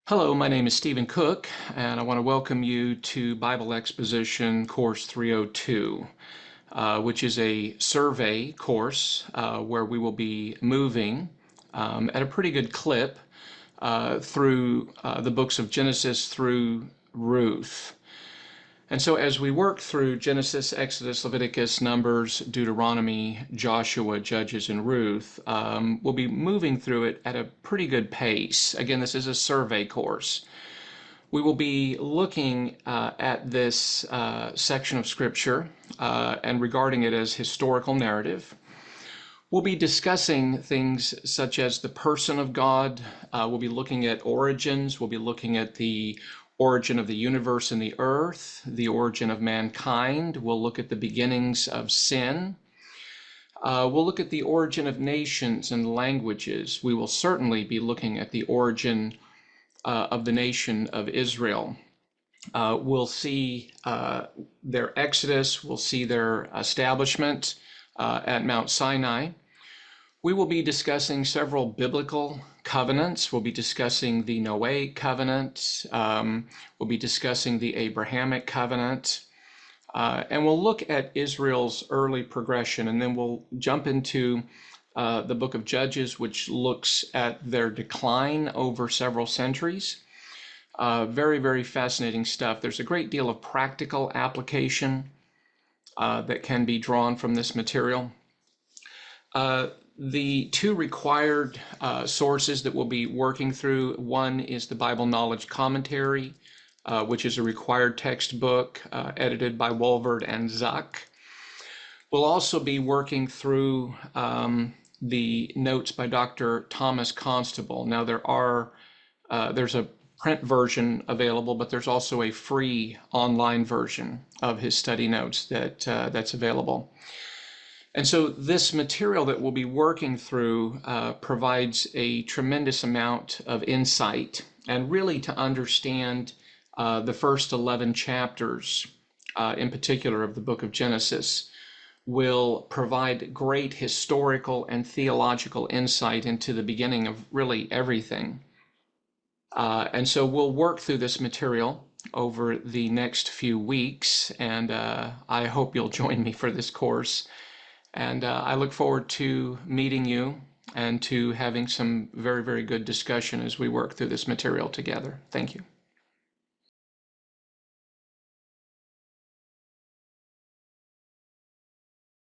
Hello, my name is Stephen Cook, and I want to welcome you to Bible Exposition Course 302, which is a survey course where we will be moving at a pretty good clip through the books of Genesis through Ruth. And so as we work through Genesis, Exodus, Leviticus, Numbers, Deuteronomy, Joshua, Judges, and Ruth, we'll be moving through it at a pretty good pace. Again, this is a survey course. We will be looking at this section of Scripture and regarding it as historical narrative. We'll be discussing things such as the person of God. We'll be looking at origins. We'll be looking at the origin of the universe and the earth, the origin of mankind. We'll look at the beginnings of sin. We'll look at the origin of nations and languages. We will certainly be looking at the origin of the nation of Israel. We'll see their exodus. We'll see their establishment at Mount Sinai. We will be discussing several biblical covenants. We'll be discussing the Noahic covenant. We'll be discussing the Abrahamic covenant. And we'll look at Israel's early progression, and then we'll jump into the book of Judges, which looks at their decline over several centuries. Very, very fascinating stuff. There's a great deal of practical application that can be drawn from this material. The two required sources that we'll be working through, one is the Bible Knowledge Commentary, which is a required textbook edited by Wolverd and Zuck. We'll also be working through the notes by Dr. Thomas Constable. Now there's a print version available, but there's also a free online version of his study notes that's available. And so this material that we'll be working through provides a tremendous amount of insight, and really to understand the first 11 chapters in particular of the book of Genesis will provide great historical and theological insight into the beginning of really everything. And so we'll work through this material over the next few weeks, and I hope you'll join me for this course. And I look forward to meeting you and to having some very, very good discussion as we work through this material together. Thank you.